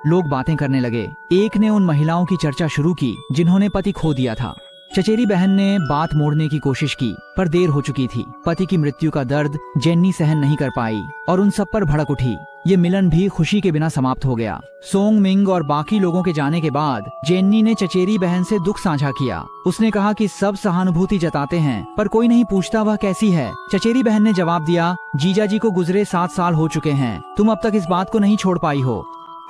लोग बातें करने लगे। एक ने उन महिलाओं की चर्चा शुरू की जिन्होंने पति खो दिया था। चचेरी बहन ने बात मोड़ने की कोशिश की पर देर हो चुकी थी। पति की मृत्यु का दर्द जेन्नी सहन नहीं कर पाई और उन सब पर भड़क उठी। ये मिलन भी खुशी के बिना समाप्त हो गया। सोंग मिंग और बाकी लोगों के जाने के बाद जेन्नी ने चचेरी बहन से दुख साझा किया। उसने कहा कि सब सहानुभूति जताते हैं पर कोई नहीं पूछता वह कैसी है। चचेरी बहन ने जवाब दिया, जीजा जी को गुजरे 7 साल हो चुके हैं, तुम अब तक इस बात को नहीं छोड़ पाई हो।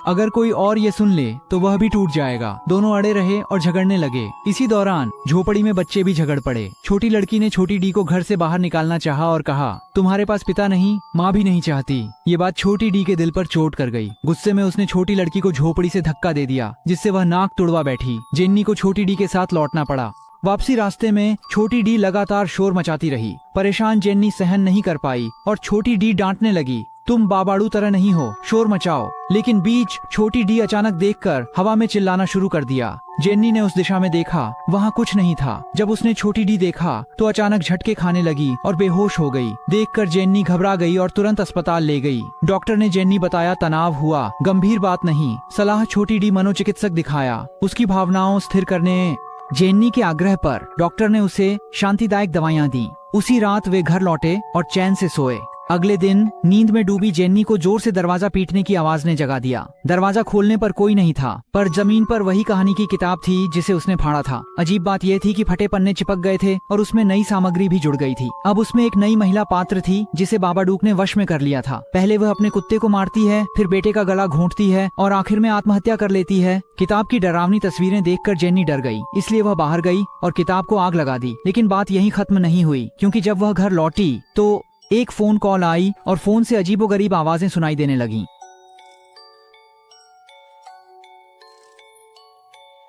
अगर कोई और ये सुन ले तो वह भी टूट जाएगा। दोनों अड़े रहे और झगड़ने लगे। इसी दौरान झोपड़ी में बच्चे भी झगड़ पड़े। छोटी लड़की ने छोटी डी को घर से बाहर निकालना चाहा और कहा, तुम्हारे पास पिता नहीं, माँ भी नहीं चाहती। ये बात छोटी डी के दिल पर चोट कर गई। गुस्से में उसने छोटी लड़की को झोपड़ी से धक्का दे दिया जिससे वह नाक तुड़वा बैठी। जेन्नी को छोटी डी के साथ लौटना पड़ा। वापसी रास्ते में छोटी डी लगातार शोर मचाती रही। परेशान जेन्नी सहन नहीं कर पाई और छोटी डी डांटने लगी, तुम बाबाड़ू तरह नहीं हो, शोर मचाओ। लेकिन बीच छोटी डी अचानक देखकर हवा में चिल्लाना शुरू कर दिया। जेन्नी ने उस दिशा में देखा, वहाँ कुछ नहीं था। जब उसने छोटी डी देखा तो अचानक झटके खाने लगी और बेहोश हो गई। देखकर जेन्नी घबरा गई और तुरंत अस्पताल ले गई। डॉक्टर ने जेन्नी बताया तनाव हुआ, गंभीर बात नहीं। सलाह छोटी डी मनोचिकित्सक दिखाया। उसकी भावनाओं स्थिर करने। जेन्नी के आग्रह पर डॉक्टर ने उसे शांतिदायक दवाइयाँ दी। उसी रात वे घर लौटे और चैन से सोए। अगले दिन नींद में डूबी जेन्नी को जोर से दरवाजा पीटने की आवाज ने जगा दिया। दरवाजा खोलने पर कोई नहीं था पर जमीन पर वही कहानी की किताब थी जिसे उसने फाड़ा था। अजीब बात यह थी कि फटे पन्ने चिपक गए थे और उसमें नई सामग्री भी जुड़ गई थी। अब उसमें एक नई महिला पात्र थी जिसे बाबाडूक ने वश में कर लिया था। पहले वह अपने कुत्ते को मारती है, फिर बेटे का गला घोंटती है और आखिर में आत्महत्या कर लेती है। किताब की डरावनी तस्वीरें देखकर जेन्नी डर गई, इसलिए वह बाहर गई और किताब को आग लगा दी। लेकिन बात यहीं खत्म नहीं हुई, क्योंकि जब वह घर लौटी तो एक फोन कॉल आई और फोन से अजीबोगरीब आवाजें सुनाई देने लगीं।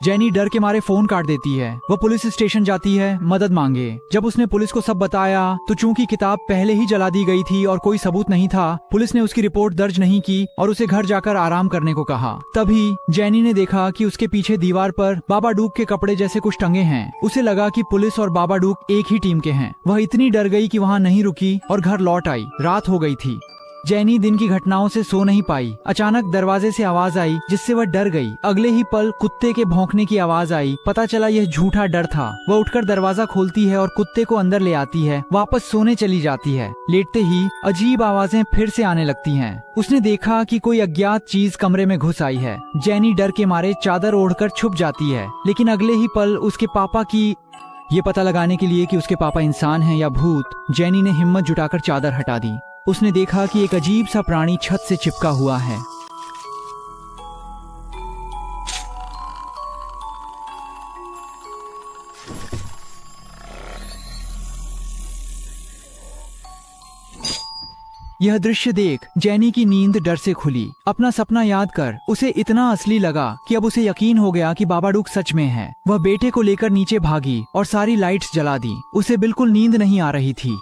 जेनी डर के मारे फोन काट देती है। वह पुलिस स्टेशन जाती है मदद मांगे। जब उसने पुलिस को सब बताया तो चूंकि किताब पहले ही जला दी गई थी और कोई सबूत नहीं था, पुलिस ने उसकी रिपोर्ट दर्ज नहीं की और उसे घर जाकर आराम करने को कहा। तभी जेनी ने देखा कि उसके पीछे दीवार पर बाबाडूक के कपड़े जैसे कुछ टंगे हैं। उसे लगा कि पुलिस और बाबाडूक एक ही टीम के हैं। वह इतनी डर गई कि वहाँ नहीं रुकी और घर लौट आई। रात हो गई थी। जेनी दिन की घटनाओं से सो नहीं पाई। अचानक दरवाजे से आवाज आई जिससे वह डर गई। अगले ही पल कुत्ते के भौंकने की आवाज आई। पता चला यह झूठा डर था। वह उठकर दरवाजा खोलती है और कुत्ते को अंदर ले आती है। वापस सोने चली जाती है। लेटते ही अजीब आवाजें फिर से आने लगती हैं। उसने देखा कि कोई अज्ञात चीज कमरे में घुस आई है। जेनी डर के मारे चादर ओढ़कर छुप जाती है। लेकिन अगले ही पल उसके पापा की ये पता लगाने के लिए कि उसके पापा इंसान हैं या भूत, जेनी ने हिम्मत जुटाकर चादर हटा दी। उसने देखा कि एक अजीब सा प्राणी छत से चिपका हुआ है। यह दृश्य देख जेनी की नींद डर से खुली। अपना सपना याद कर उसे इतना असली लगा कि अब उसे यकीन हो गया कि बाबाडूक सच में है। वह बेटे को लेकर नीचे भागी और सारी लाइट्स जला दी। उसे बिल्कुल नींद नहीं आ रही थी।